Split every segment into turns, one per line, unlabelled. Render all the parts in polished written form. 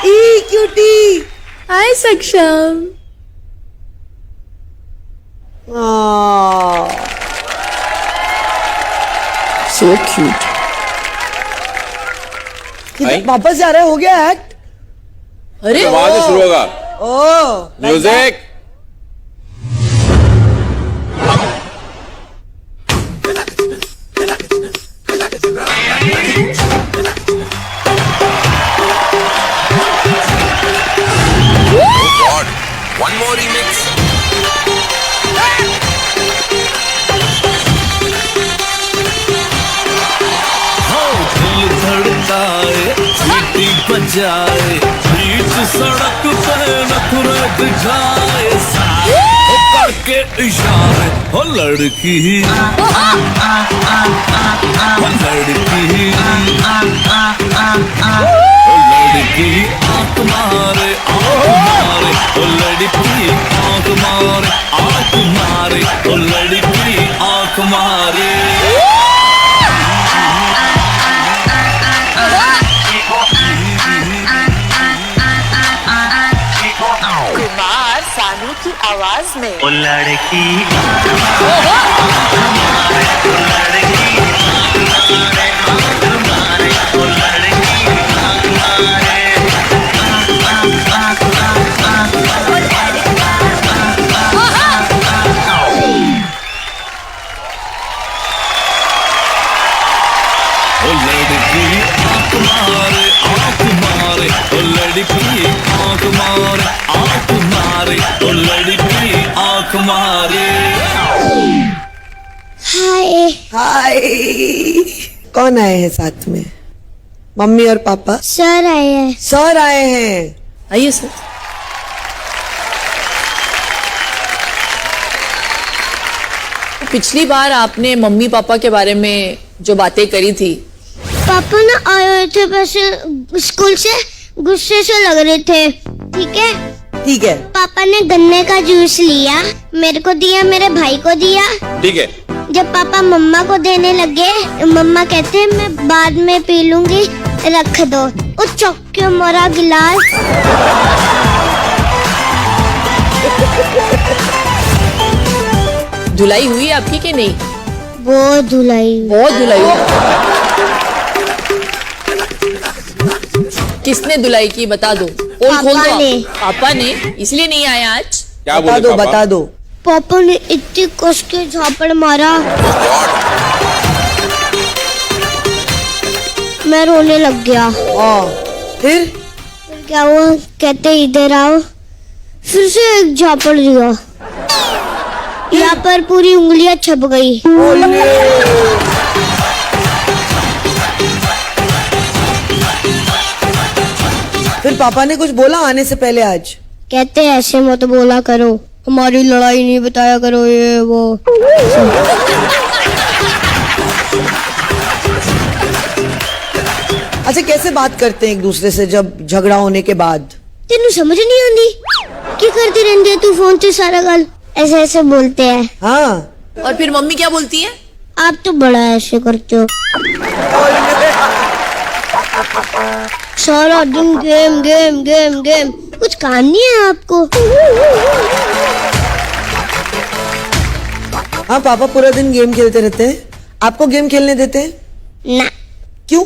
ई cutie.
हाय सक्षम।
So cute.
वापस जा रहा है, हो गया एक्ट।
अरे
वहां से शुरू होगा।
ओ
म्यूजिक।
One more remix.
दिल धड़काए, सीटी बजाए, बीच सड़क पे नखरे दिखाए, ओ करके इशारे, हो लड़की, हो लड़की, ओ लड़की आंख मारे, ओ लड़की आंख मारे, ओ लड़की आंख मारे।
कुमार सानू की आवाज में
ओ लड़की
हाय। कौन आए हैं साथ में? मम्मी और पापा?
सर आए हैं।
सर आए हैं।
आइए सर। पिछली बार आपने मम्मी पापा के बारे में जो बातें करी थी,
पापा ना आए हुए थे, बस स्कूल से गुस्से से लग रहे थे। ठीक है
ठीक है।
पापा ने गन्ने का जूस लिया, मेरे को दिया, मेरे भाई को दिया।
ठीक है।
जब पापा मम्मा को देने लगे, मम्मा कहते मैं बाद में पी लूंगी, रख दो। वो चौके मरा गिलास।
धुलाई हुई आपकी कि नहीं?
बहुत धुलाई।
बहुत धुलाई हुई। किसने धुलाई की बता दो। खोल दो। पापा ने। इसलिए नहीं आए आज?
क्या
बता
बोले
दो
पापा?
बता दो।
पापा ने इतनी कस के झापड़ मारा, मैं रोने लग गया।
फिर
क्या हुआ? कहते इधर आओ। फिर से एक झापड़ दिया, यहाँ पर पूरी उंगलियां छप गई।
फिर पापा ने कुछ बोला आने से पहले आज?
कहते ऐसे मत बोला करो, हमारी लड़ाई नहीं बताया करो, ये वो।
अच्छा, कैसे बात करते हैं एक दूसरे से जब झगड़ा होने के बाद?
तेनू समझ नहीं आती? क्या करती रहती है तू फोन से सारा गल? ऐसे ऐसे बोलते हैं।
हाँ।
और फिर मम्मी क्या बोलती है?
आप तो बड़ा ऐसे करते हो, सारा दिन गेम गेम गेम गेम, कुछ काम नहीं है आपको?
हाँ, पापा पूरा दिन गेम खेलते रहते हैं। आपको गेम खेलने देते हैं?
ना।
क्यों?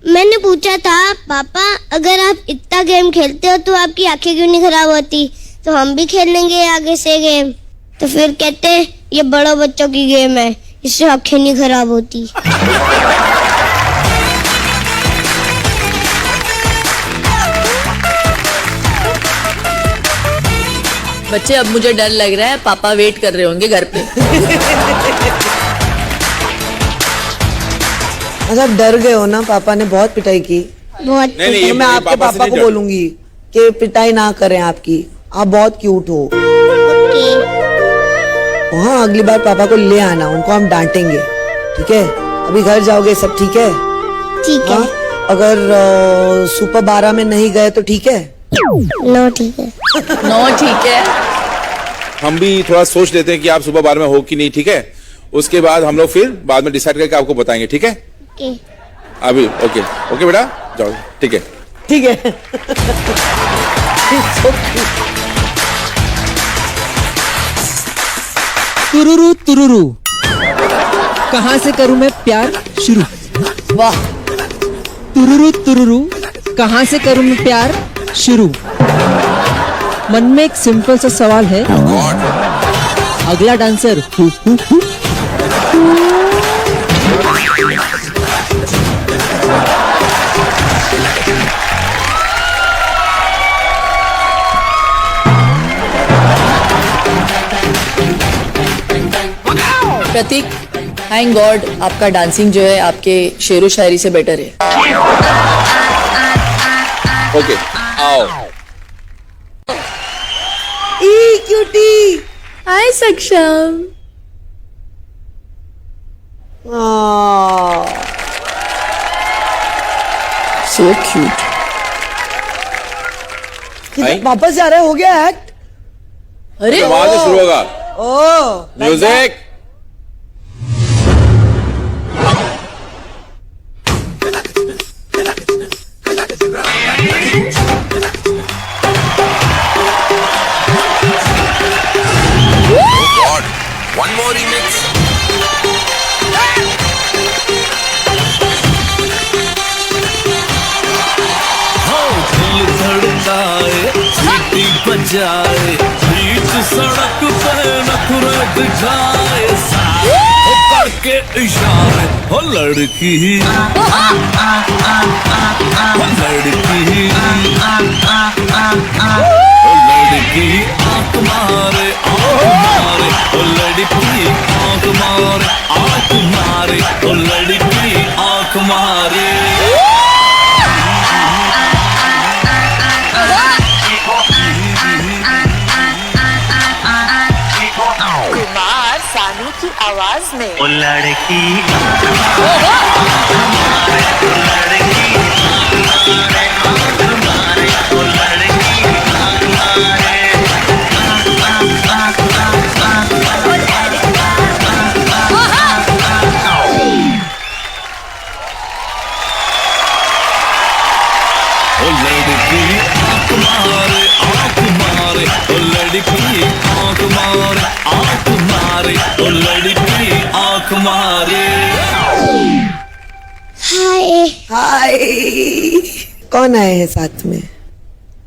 मैंने पूछा था, पापा अगर आप इतना गेम खेलते हो तो आपकी आंखें क्यों नहीं खराब होती? तो हम भी खेल लेंगे आगे से गेम। तो फिर कहते ये बड़ों बच्चों की गेम है, इससे आंखें नहीं खराब होती।
बच्चे अब मुझे डर लग रहा है, पापा वेट कर रहे होंगे घर पे।
अच्छा, डर गए हो ना? पापा ने बहुत पिटाई की।
बहुत।
नहीं,
तो मैं आपके पापा को बोलूंगी कि पिटाई ना करें आपकी। आप बहुत क्यूट हो। हाँ, अगली बार पापा को ले आना, उनको हम डांटेंगे। ठीक है? अभी घर जाओगे सब? ठीक है?
ठीक है।
अगर सुपर 12 में नहीं गए तो ठीक है?
नो ठीक है।
नो ठीक है।
हम भी थोड़ा सोच लेते हैं कि आप सुबह 12 में हो कि नहीं। ठीक है? उसके बाद हम लोग फिर बाद में डिसाइड करके आपको बताएंगे। ठीक है?
ओके।
अभी ओके बेटा, जाओ। ठीक है।
ठीक है. So cute.
तुरुरु तुरुरु, कहाँ से करूँ मैं प्यार शुरू.
वाह.
तुरुरु तुरुरु, कहाँ से करूँ मैं प्यार शुरू. मन में एक सिंपल सा सवाल है. अगला डांसर हु.
प्रतीक, थैंक गॉड आपका डांसिंग जो है आपके शेरो शायरी से बेटर है.
ओके आओ.
ई क्यूटी.
हाय सक्षम.
So cute.
वापस जा रहा है. हो गया एक्ट.
अरे
वहां से शुरू होगा.
ओ
म्यूजिक.
One more remix. दिल धड़काए, सीटी बजाए, बीच सड़क पे नखरे दिखाए, ओ करके इशारे, हो लड़की, ओ लड़की, ओ लड़की आंख मारे, ओ लड़की आंख मारे, ओ लड़की आंख मारे.
कुमार सानू की आवाज में
ओ लड़की
हाय.
हाय. कौन आए हैं साथ में?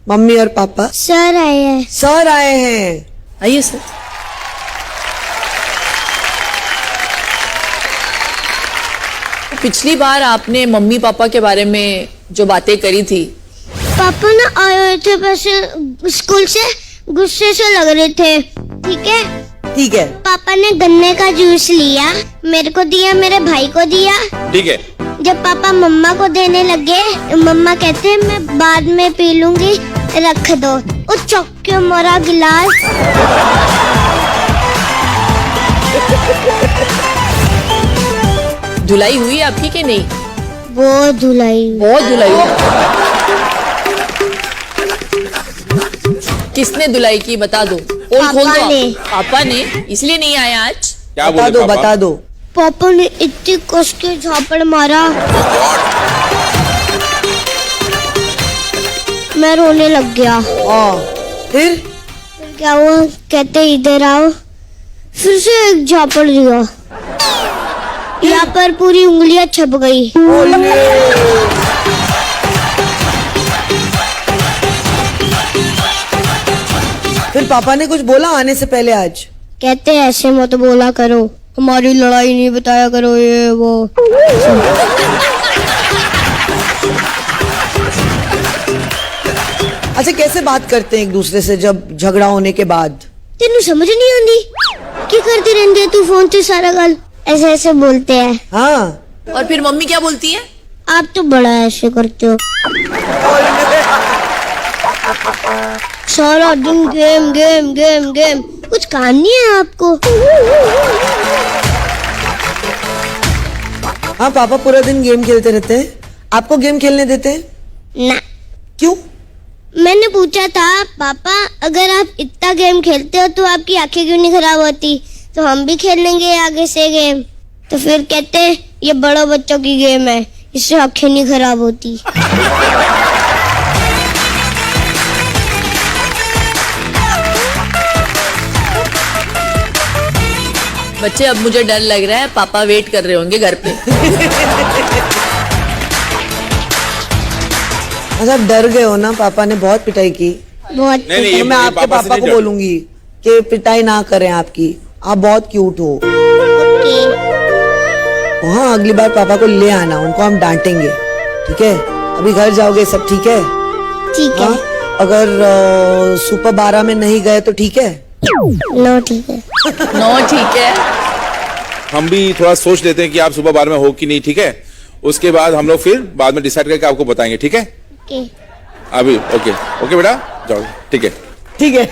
मम्मी और पापा.
सर आए हैं.
सर आए हैं.
आइए सर. पिछली बार आपने मम्मी पापा के बारे में जो बातें करी थी,
पापा ना आए हुए थे बस स्कूल से, गुस्से से लग रहे थे. ठीक है.
ठीक है.
पापा ने गन्ने का जूस लिया, मेरे को दिया, मेरे भाई को दिया.
ठीक है.
जब पापा मम्मा को देने लगे, मम्मा कहते हैं मैं बाद में पी लूंगी, रख दो. वो चौके मारा गिलास.
धुलाई हुई आपकी कि नहीं?
बहुत धुलाई.
बहुत धुलाई हुई. किसने धुलाई की बता दो. पोल खोल
पापा
दो.
ने.
पापा ने. इसलिए नहीं आया आज.
क्या
बता
बोले
दो.
पापा?
बता दो.
पापा ने इतनी कस के झापड़ मारा, मैं रोने लग गया.
फिर
क्या हुआ? कहते इधर आओ. फिर से एक झापड़ दिया. यहाँ पर पूरी उंगलियां छप गई.
फिर पापा ने कुछ बोला आने से पहले आज?
कहते ऐसे मत बोला करो, हमारी लड़ाई नहीं बताया करो, ये वो.
अच्छा कैसे बात करते हैं एक दूसरे से जब झगड़ा होने के बाद?
तेनू समझ नहीं आती क्या करती रहती है तू फोन से सारा गल? ऐसे ऐसे बोलते हैं.
हाँ.
और फिर मम्मी क्या बोलती है?
आप तो बड़ा ऐसे करते हो, सारा दिन गेम गेम गेम गेम, कुछ काम नहीं है आपको?
हाँ पापा पूरा दिन गेम खेलते रहते हैं. आपको गेम खेलने देते हैं?
ना.
क्यों?
मैंने पूछा था पापा अगर आप इतना गेम खेलते हो तो आपकी आंखें क्यों नहीं खराब होती? तो हम भी खेल लेंगे आगे से गेम. तो फिर कहते ये बड़ों बच्चों की गेम है, इससे आंखें नहीं खराब होती.
बच्चे अब मुझे डर लग रहा है, पापा वेट कर रहे होंगे घर पे।
अच्छा डर गए हो ना, पापा ने बहुत पिटाई की।
बहुत
नहीं,
तो
ये
मैं आपके
पापा से
पापा
नहीं
को
डर-
बोलूंगी कि पिटाई ना करें आपकी, आप बहुत क्यूट हो। हाँ अगली बार पापा को ले आना, उनको हम डांटेंगे, ठीक है? अभी घर जाओगे सब ठीक है?
ठीक है।
हाँ? अगर सुपर 12 में नहीं गए तो ठीक है?
नो ठीक है।
नो ठीक है।
हम भी थोड़ा सोच लेते हैं कि आप सुबह 12 में हो कि नहीं, ठीक है? उसके बाद हम लोग फिर बाद में डिसाइड करके आपको बताएंगे, ठीक है?
ओके।
अभी ओके ओके बेटा जाओ, ठीक है?
ठीक है।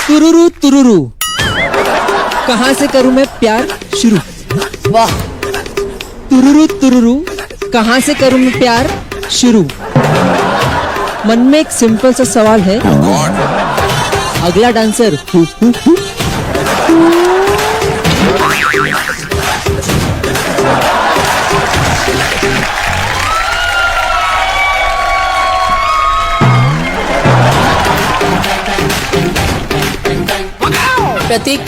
तुरुरु तुरुरु कहाँ से करूं मैं प्यार शुरू।
वाह,
तुरुरु तुरुरु कहाँ से करूं मैं प्यार शुरू। मन में एक सिंपल सा सवाल है, अगला डांसर हु।
प्रतीक,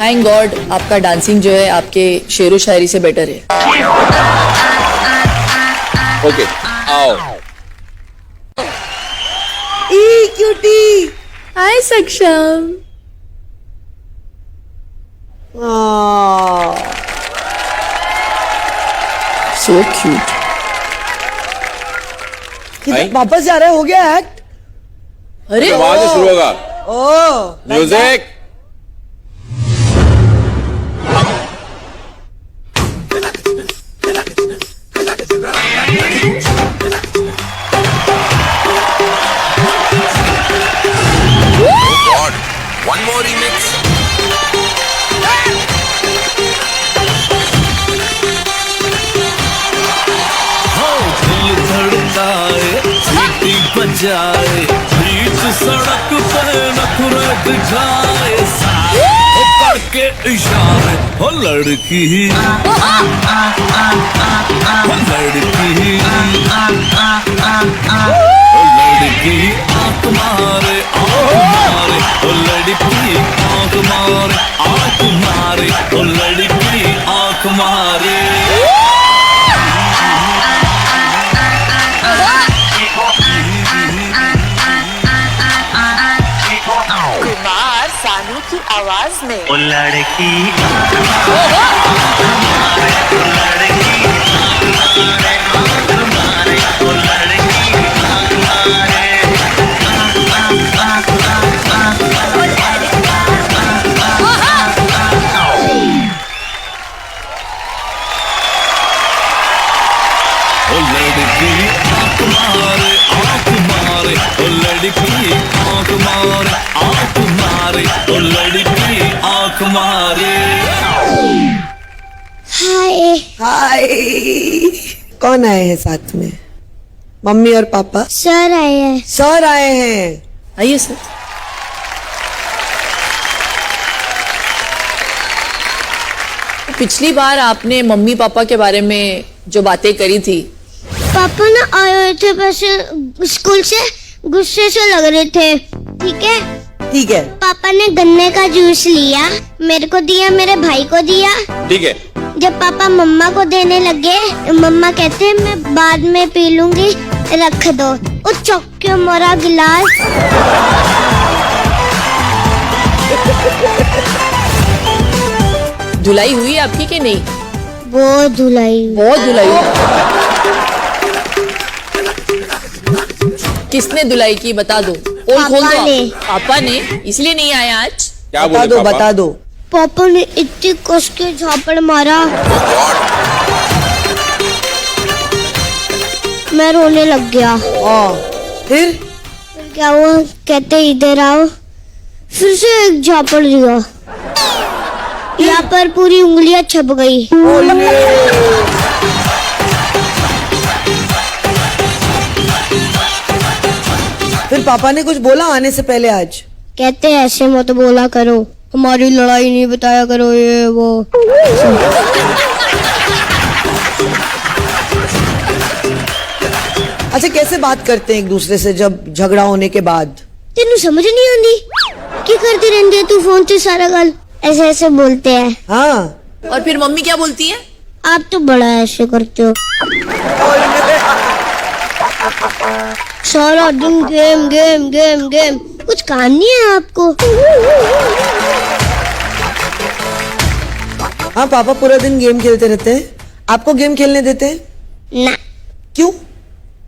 थैंक गॉड आपका डांसिंग जो है आपके शेरो शायरी से बेटर है।
ओके आओ।
ई क्यूटी।
हाय सक्षम।
So cute.
भाई?
वापस जा रहा है, हो गया एक्ट?
अरे
वहां से शुरू होगा
ओ
म्यूजिक।
One more remix. दिल धड़काए, सीटी बजाए, बीच सड़क पे नखरे दिखाए, सारे करके इशारे, हो लड़की, हो लड़की, हो लड़की आंख मारे, हो लड़की आंख मारे, हो लड़की आंख मारे।
कुमार सानू की आवाज में
ओ लड़की ओ लड़की आंख मारे, ओ लड़की आंख मारे, ओ लड़की आंख मारे।
हाय।
हाय। कौन आए हैं साथ में? मम्मी और पापा?
सर आए हैं।
सर आए हैं।
आइए सर। पिछली बार आपने मम्मी पापा के बारे में जो बातें करी थी,
पापा ना आए हुए थे, बस स्कूल से गुस्से से लग रहे थे, ठीक है?
ठीक है।
पापा ने गन्ने का जूस लिया, मेरे को दिया, मेरे भाई को दिया।
ठीक है।
जब पापा मम्मा को देने लगे, मम्मा कहते हैं मैं बाद में पी लूंगी, रख दो। वो चौके मोरा गिलास।
धुलाई हुई आपकी कि नहीं?
बहुत धुलाई।
बहुत धुलाई हुई। किसने धुलाई की बता दो। पोल खोल
पापा
दो।
ने।
पापा ने, इसलिए नहीं आया आज।
क्या
बता
बोले
दो,
पापा?
बता दो।
पापा ने इतनी कस के झापड़ मारा, मैं रोने लग गया।
फिर
क्या हुआ? कहते इधर आओ। फिर से एक झापड़ दिया, यहाँ पर पूरी उंगलियां छप गई।
फिर पापा ने कुछ बोला आने से पहले आज?
कहते ऐसे मत बोला करो, हमारी लड़ाई नहीं बताया करो, ये वो।
अच्छा कैसे बात करते हैं एक दूसरे से जब झगड़ा होने के बाद?
तेनू समझ नहीं आती की करती रहती है तू फोन से सारा गल ऐसे ऐसे बोलते हैं।
हाँ
और फिर मम्मी क्या बोलती है?
आप तो बड़ा ऐसे करते हो, सारा दिन गेम गेम गेम गेम, कुछ काम नहीं है आपको?
हाँ पापा पूरा दिन गेम खेलते रहते हैं, आपको गेम खेलने देते हैं?
ना,
क्यों?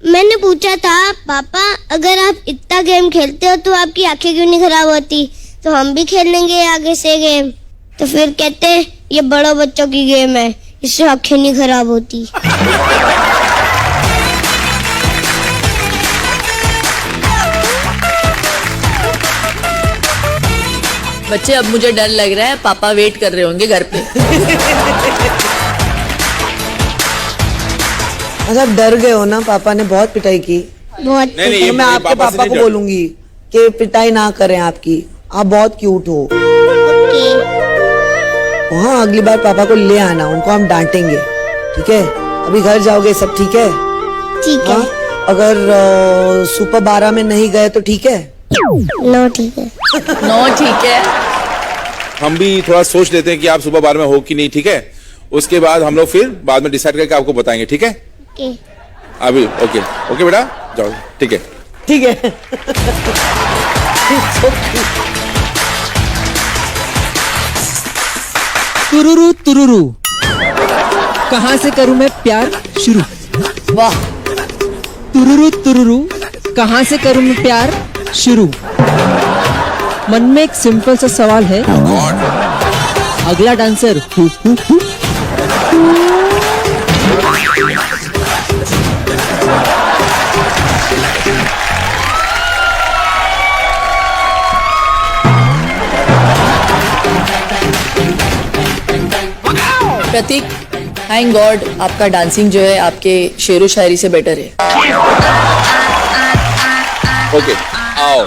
मैंने पूछा था पापा अगर आप इतना गेम खेलते हो तो आपकी आंखें क्यों नहीं खराब होती, तो हम भी खेल लेंगे आगे से गेम। तो फिर कहते हैं ये बड़ों बच्चों की गेम है, इससे आंखें नहीं खराब होती।
बच्चे अब मुझे डर लग रहा है, पापा वेट कर रहे होंगे घर पे।
अच्छा डर गए हो ना, पापा ने बहुत पिटाई की।
बहुत
नहीं नहीं,
तो
ये
मैं आपके
पापा से
पापा
नहीं
को
डर।
बोलूंगी कि पिटाई ना करें आपकी, आप बहुत क्यूट हो। हाँ अगली बार पापा को ले आना, उनको हम डांटेंगे, ठीक है? अभी घर जाओगे सब ठीक है?
ठीक है।
हाँ? अगर सुपर 12 में नहीं गए तो ठीक है?
नो ठीक है।
नो ठीक है।
हम भी थोड़ा सोच लेते हैं कि आप सुबह 12 में हो कि नहीं, ठीक है? उसके बाद हम लोग फिर बाद में डिसाइड करके आपको बताएंगे, ठीक है?
ओके।
अभी ओके ओके बेटा जाओ, ठीक है?
ठीक है।
तुरुरु तुरुरु कहाँ से करूं मैं प्यार शुरू।
वाह
तुरुरु तुरुरु कहाँ से करूं मैं प्यार शुरू। मन में एक सिंपल सा सवाल है, अगला डांसर हु हु हु।
प्रतीक, थैंक गॉड आपका डांसिंग जो है आपके शेरो शायरी से बेटर है।
ओके आओ।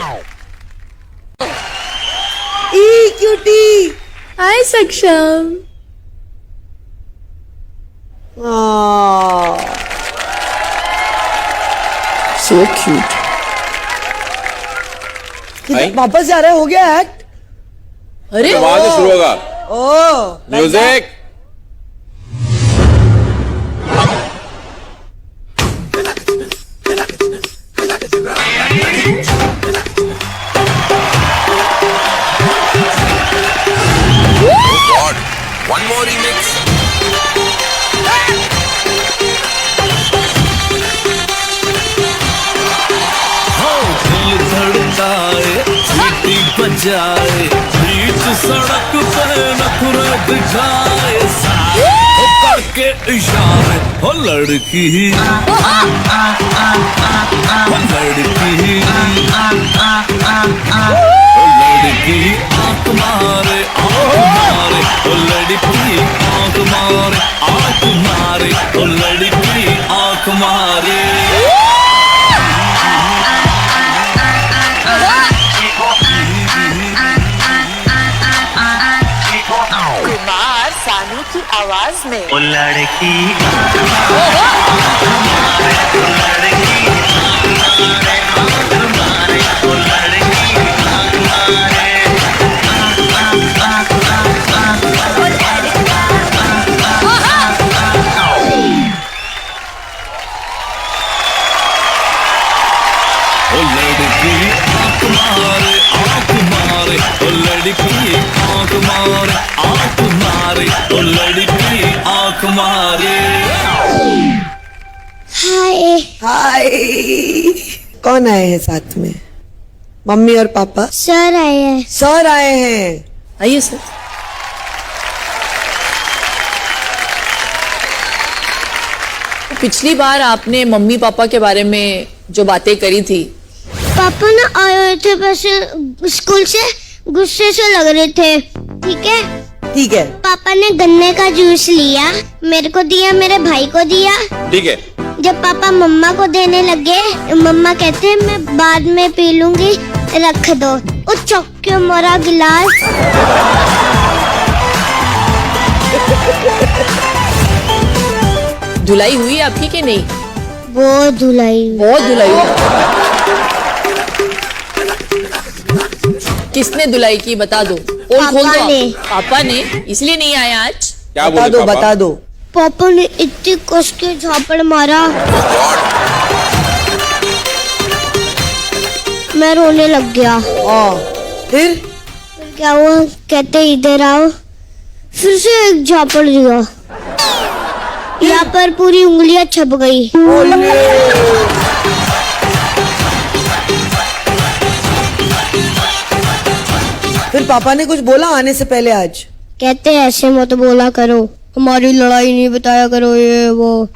ई क्यूटी।
हाय सक्षम।
So cute.
आई?
वापस जा रहे हो गया एक्ट?
अरे
वहां से शुरू होगा
ओ
म्यूजिक।
One more remix. दिल धड़काए, सीटी बजाए, बीच सड़क पे नखरे दिखाए, साथ करके इशारे, हो लड़की, हो लड़की, ओ लड़की आंख मारे, ओ लड़की आंख मारे, ओ लड़की आंख मारे।
कुमार सानू की आवाज में
ओ लड़की ओ लड़की आंख मारे, ओ लड़की आंख मारे, ओ लड़की आंख मारे।
हाय।
हाय। कौन आए हैं साथ में? मम्मी और पापा?
सर आए हैं।
सर आए हैं।
आइए सर। पिछली बार आपने मम्मी पापा के बारे में जो बातें करी थी,
पापा ना आए हुए थे, वैसे स्कूल से गुस्से से लग रहे थे, ठीक है?
ठीक है।
पापा ने गन्ने का जूस लिया, मेरे को दिया, मेरे भाई को दिया।
ठीक है।
जब पापा मम्मा को देने लगे, मम्मा कहते मैं बाद में पी लूंगी, रख दो। वो चौक के मारा गिलास।
धुलाई हुई आपकी कि नहीं?
बहुत धुलाई।
बहुत धुलाई किसने धुलाई की बता दो। पोल खोल
पापा
दो
ने।
पापा ने, इसलिए नहीं आया आज।
क्या
बता
बोले
दो
पापा?
बता दो।
पापा ने इतनी कस के झापड़ मारा, मैं रोने लग गया।
फिर
फिर क्या हुआ, कहते इधर आओ, फिर से एक झापड़ दिया, यहाँ पर पूरी उंगलियां छप गई।
फिर पापा ने कुछ बोला आने से पहले आज?
कहते ऐसे मत बोला करो, हमारी लड़ाई नहीं बताया करो, ये वो।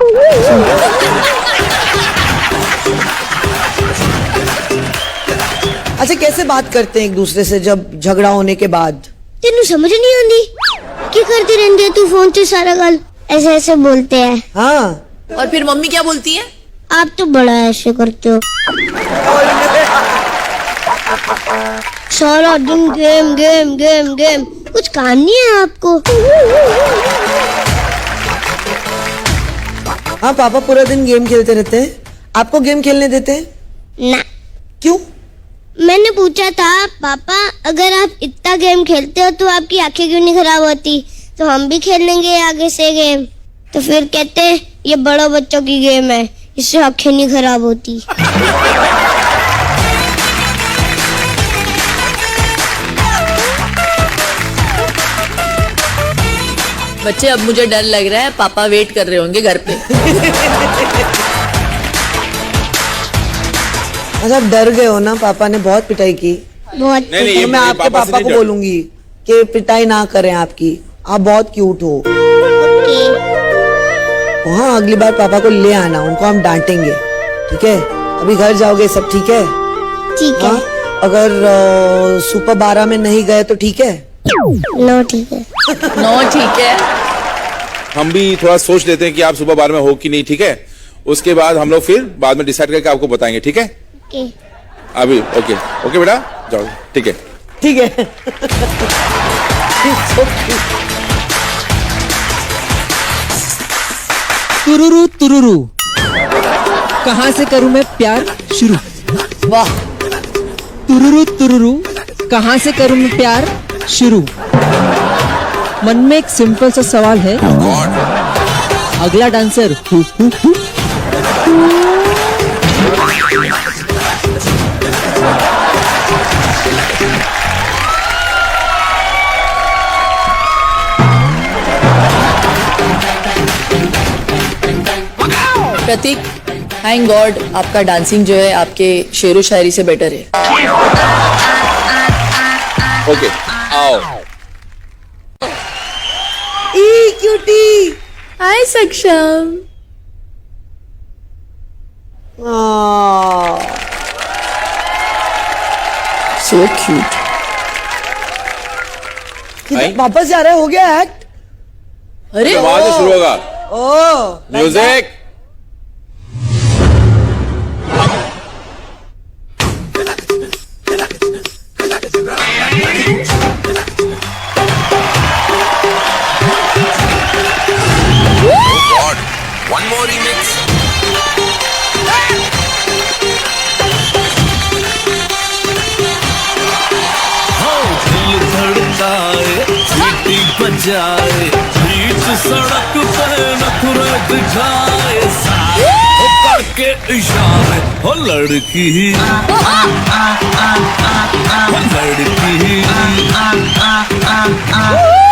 अच्छा कैसे बात करते हैं एक दूसरे से जब झगड़ा होने के बाद?
तेनू समझ नहीं आती क्या करती रहती है तू फोन से सारा गल? ऐसे ऐसे बोलते हैं।
हाँ
और फिर मम्मी क्या बोलती है?
आप तो बड़ा ऐसे करते हो, सारा दिन गेम गेम गेम गेम, कुछ काम नहीं है आपको?
हाँ पापा पूरा दिन गेम खेलते रहते हैं, आपको गेम खेलने देते हैं?
ना,
क्यों?
मैंने पूछा था पापा अगर आप इतना गेम खेलते हो तो आपकी आंखें क्यों नहीं खराब होती, तो हम भी खेल लेंगे आगे से गेम। तो फिर कहते ये बड़ों बच्चों की गेम है, इससे आंखें नहीं खराब होती।
बच्चे अब मुझे डर लग रहा है, पापा वेट कर रहे होंगे घर पे।
अच्छा डर गए हो ना, पापा ने बहुत पिटाई की।
बहुत।
नहीं नहीं,
तो
ये
मैं आपके
पापा से
पापा
नहीं
को
डर।
बोलूंगी कि पिटाई ना करें आपकी, आप बहुत क्यूट हो। हाँ अगली बार पापा को ले आना, उनको हम डांटेंगे, ठीक है? अभी घर जाओगे सब ठीक है?
ठीक है।
हाँ? अगर सुपर 12 में नहीं गए तो ठीक है?
नो ठीक है।
नो ठीक है।
हम भी थोड़ा सोच लेते हैं कि आप सुबह 12 में हो कि नहीं, ठीक है? उसके बाद हम लोग फिर बाद में डिसाइड करके आपको बताएंगे, ठीक है?
ओके।
अभी ओके ओके बेटा जाओ, ठीक है?
ठीक है।
तुरुरु तुरुरु, कहाँ से करूं मैं प्यार शुरू।
वाह
तुरुरु तुरुरु, कहाँ से करूं मैं प्यार शुरू। मन में एक सिंपल सा सवाल है, अगला डांसर हु हु हु।
प्रतीक, थैंक गॉड आपका डांसिंग जो है आपके शेरो शायरी से बेटर है।
ओके आओ।
ई क्यूटी।
हाय सक्षम।
So cute.
आई?
वापस जा रहे हो गया एक्ट?
अरे
वहां से शुरू होगा
ओ
म्यूजिक।
One more remix. दिल धड़काए, सीटी बजाए, बीच सड़क पे नखरे दिखाए, साए हो करके इशारे, हो लड़की, हो लड़की,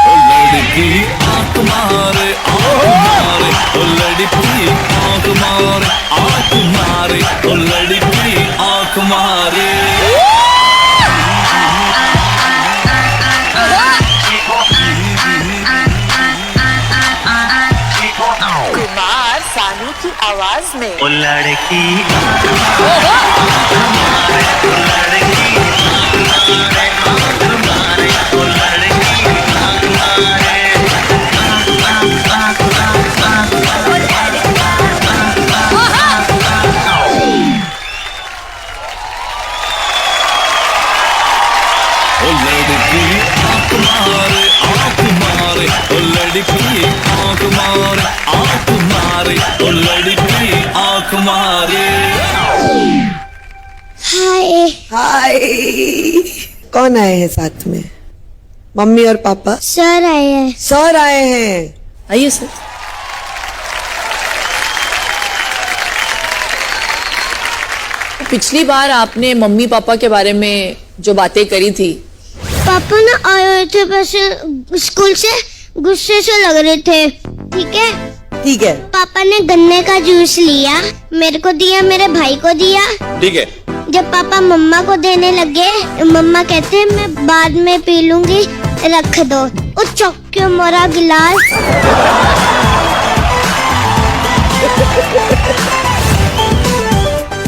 ओ लड़की आंख मारे, ओ लड़की आंख मारे, ओ लड़की आंख मारे।
कुमार सानू की आवाज में
ओ लड़की ओ लड़की आंख मारे, ओ लड़की आंख मारे, ओ लड़की आंख मारे।
हाय। कौन आए हैं साथ में? मम्मी और पापा?
सर आए हैं।
सर आए हैं।
आइए सर। पिछली बार आपने मम्मी पापा के बारे में जो बातें करी थी,
पापा ना आए हुए थे, बस स्कूल से गुस्से से लग रहे थे। ठीक है,
ठीक है।
पापा ने गन्ने का जूस लिया, मेरे को दिया, मेरे भाई को दिया।
ठीक है।
जब पापा मम्मा को देने लगे, मम्मा कहते हैं मैं बाद में पी लूंगी, रख दो। उस चौके मोरा गिलास।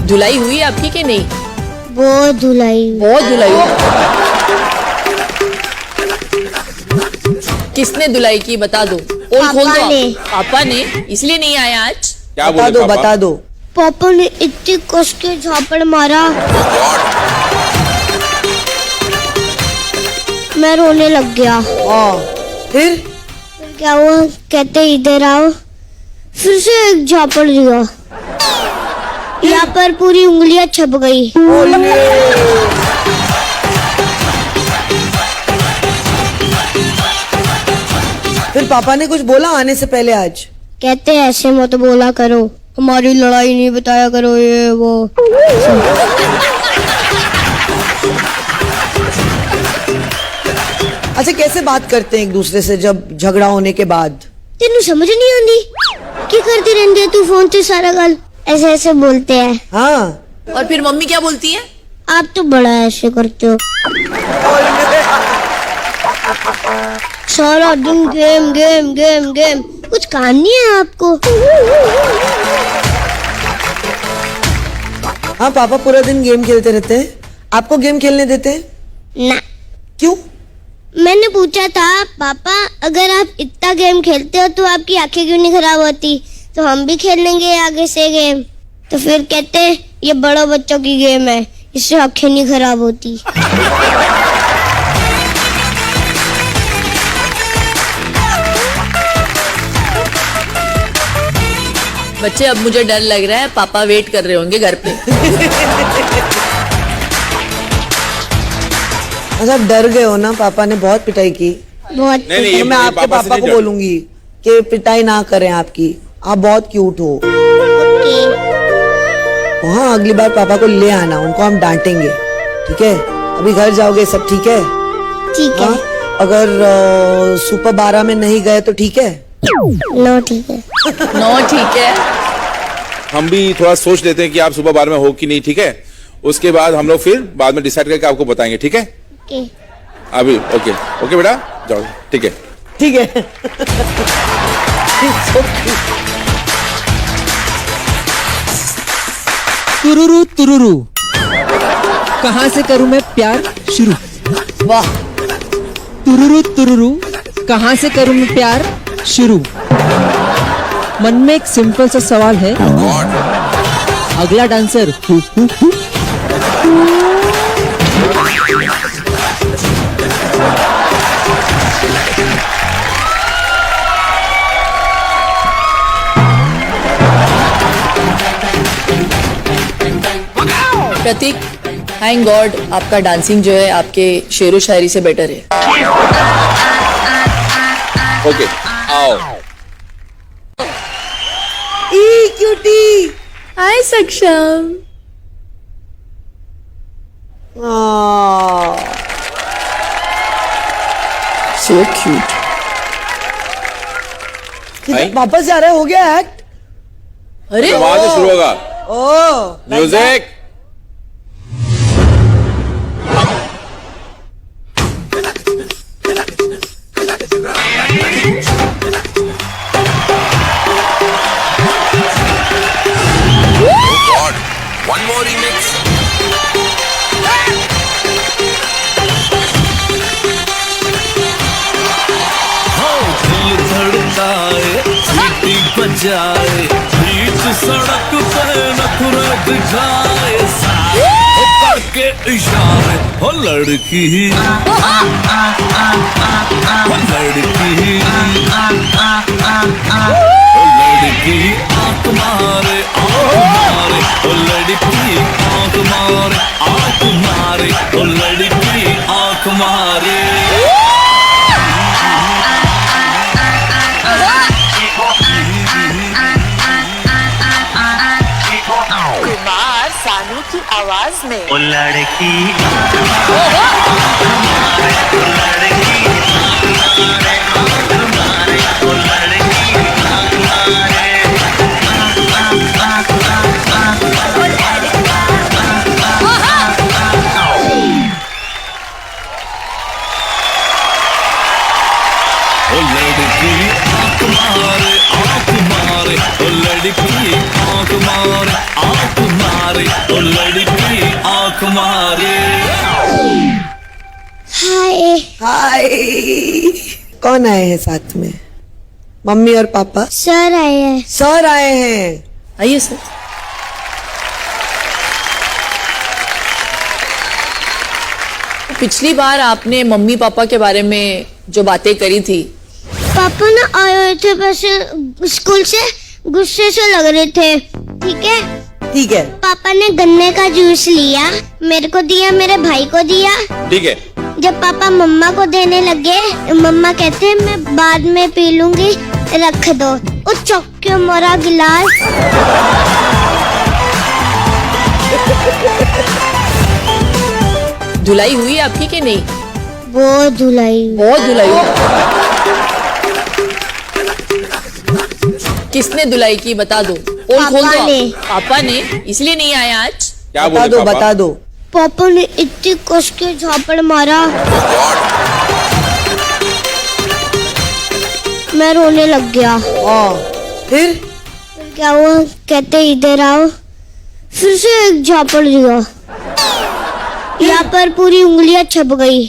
धुलाई हुई आपकी कि नहीं?
बहुत धुलाई।
बहुत धुलाई हुई। किसने धुलाई की बता दो। पोल खोल दो आप। पापा ने, इसलिए नहीं आए आज।
क्या
बता
बोले
दो,
पापा?
बता दो।
पापा ने इतनी कस के झापड़ मारा, मैं रोने लग गया।
फिर
क्या हुआ? कहते इधर आओ। फिर से एक झापड़ दिया, यहाँ पर पूरी उंगलियां छप गई।
फिर पापा ने कुछ बोला आने से पहले आज?
कहते ऐसे मत बोला करो, हमारी लड़ाई नहीं बताया करो, ये वो।
अच्छा, कैसे बात करते हैं एक दूसरे से जब झगड़ा होने के बाद?
तेनू समझ नहीं आती? क्या करती रहती है तू फोन से सारा गल? ऐसे ऐसे बोलते हैं।
हाँ।
और फिर मम्मी क्या बोलती है?
आप तो बड़ा ऐसे करते हो, सारा दिन गेम गेम गेम गेम, कुछ काम नहीं है आपको?
हाँ, पापा पूरा दिन गेम खेलते रहते हैं। आपको गेम खेलने देते हैं?
ना।
क्यों?
मैंने पूछा था, पापा अगर आप इतना गेम खेलते हो तो आपकी आंखें क्यों नहीं खराब होती? तो हम भी खेल लेंगे आगे से गेम। तो फिर कहते ये बड़ों बच्चों की गेम है, इससे आंखें नहीं खराब होती।
बच्चे, अब मुझे डर लग रहा है, पापा वेट कर रहे होंगे घर पे।
अच्छा, आप डर गए हो ना? पापा ने बहुत पिटाई की।
बहुत।
नहीं, नहीं,
तो मैं
ये
आपके
से
पापा
नहीं
को
डर-
बोलूंगी कि पिटाई ना करें आपकी। आप बहुत क्यूट हो। हाँ, अगली बार पापा को ले आना, उनको हम डांटेंगे। ठीक है? अभी घर जाओगे सब? ठीक है?
ठीक है।
हाँ? अगर सुपर 12 में नहीं गए तो ठीक है?
नो ठीक है।
नो ठीक है।
हम भी थोड़ा सोच लेते हैं कि आप सुबह 12 में हो कि नहीं, ठीक है? उसके बाद हम लोग फिर बाद में डिसाइड करके आपको बताएंगे, ठीक है?
ओके।
अभी ओके ओके बेटा, जाओ। ठीक है।
ठीक है।
तुरुरु तुरुरु, कहाँ से करूं मैं प्यार शुरू।
वाह।
तुरुरु तुरुरु, कहाँ से करूं मैं प्यार शुरू। मन में एक सिंपल सा सवाल है, अगला डांसर हु।
प्रतीक, थैंक गॉड आपका डांसिंग जो है आपके शेरो शायरी से बेटर है।
ओके, आओ।
ई क्यूटी।
हाय सक्षम।
So cute.
वापस जा रहा है? हो गया एक्ट?
अरे
वहां से शुरू होगा।
ओह,
म्यूजिक।
One more remix. दिल धड़काए, सीटी बजाए, बीच सड़क पे नखरे दिखाए, सारे हो करके इशारे, हो लड़की, हो लड़की, हो लड़की आंख मारे, ओ लड़की आंख मारे, आंख मारे,
आवाज में।
ओ लड़की ओ लड़की आंख मारे आंख मारे ओ लड़की आंख मारे आंख मारे ओ लड़की आंख मारे।
हाय।
हाय। कौन आए हैं साथ में? मम्मी और पापा?
सर आए हैं।
सर आए हैं।
आइए सर। पिछली बार आपने मम्मी पापा के बारे में जो बातें करी थी,
पापा ना आए हुए थे, बस स्कूल से गुस्से से लग रहे थे। ठीक है।
ठीक है।
पापा ने गन्ने का जूस लिया, मेरे को दिया, मेरे भाई को दिया।
ठीक है।
जब पापा मम्मा को देने लगे, मम्मा कहते हैं मैं बाद में पी लूंगी, रख दो। वो चौके मोरा गिलास।
धुलाई हुई आपकी कि नहीं?
बहुत धुलाई।
बहुत धुलाई हुई। किसने धुलाई की बता दो। पोल खोल
पापा
दो।
ने।
पापा ने, इसलिए नहीं आया आज।
क्या
बता
बोले
दो,
पापा?
बता दो।
पापा ने इतनी कस के झापड़ मारा, मैं रोने लग गया।
फिर
क्या हुआ? कहते इधर आओ। फिर से एक झापड़ दिया, यहाँ पर पूरी उंगलियां छप गई।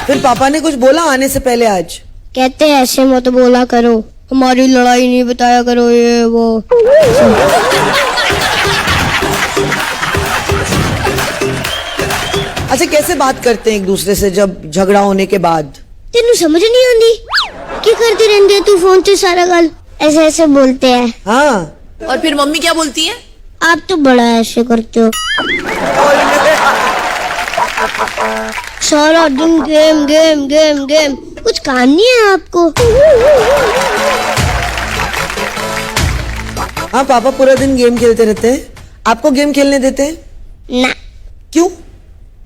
फिर पापा ने कुछ बोला आने से पहले आज?
कहते ऐसे मत बोला करो, हमारी लड़ाई नहीं बताया करो, ये वो।
अच्छा, कैसे बात करते हैं एक दूसरे से जब झगड़ा होने के बाद?
तेनू समझ नहीं आती क्या करती रहती है तू फोन से सारा गल? ऐसे ऐसे बोलते हैं।
हाँ।
और फिर मम्मी क्या बोलती है?
आप तो बड़ा ऐसे करते हो, सारा दिन गेम गेम गेम गेम, कुछ काम नहीं है आपको?
हाँ, पापा पूरा दिन गेम खेलते रहते हैं। आपको गेम खेलने देते हैं?
ना।
क्यों?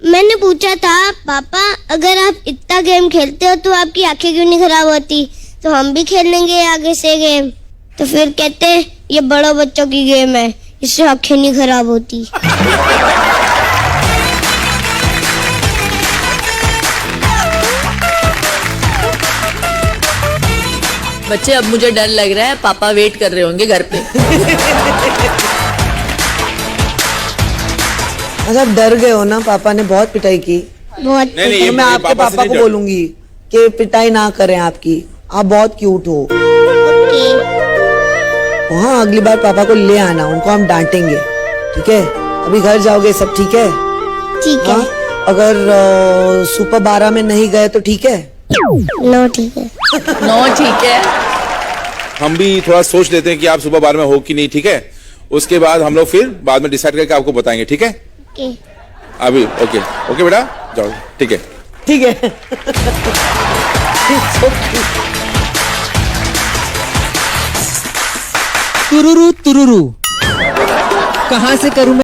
मैंने पूछा था पापा अगर आप इतना गेम खेलते हो तो आपकी आंखें क्यों नहीं खराब होती? तो हम भी खेल लेंगे आगे से गेम। तो फिर कहते ये बड़ों बच्चों की गेम है, इससे आंखें नहीं खराब होती।
बच्चे, अब मुझे डर लग रहा है, पापा वेट कर रहे होंगे घर पे।
अच्छा, आप डर गए हो ना? पापा ने बहुत पिटाई की।
बहुत।
नहीं,
तो मैं
ये
आपके
पापा से
पापा
नहीं
को
डर-
बोलूंगी कि पिटाई ना करें आपकी। आप बहुत क्यूट हो। हाँ, अगली बार पापा को ले आना, उनको हम डांटेंगे। ठीक है? अभी घर जाओगे सब? ठीक है?
ठीक है।
हाँ? अगर सुपर 12 में नहीं गए तो ठीक है?
नो ठीक है।
नो ठीक है।
हम भी थोड़ा सोच लेते हैं कि आप सुबह 12 में हो कि नहीं, ठीक है? उसके बाद हम लोग फिर बाद में डिसाइड करके आपको बताएंगे, ठीक है?
ओके।
अभी ओके ओके बेटा, जाओ। ठीक है।
ठीक है।
तुरुरु तुरुरु, कहाँ से करूं मैं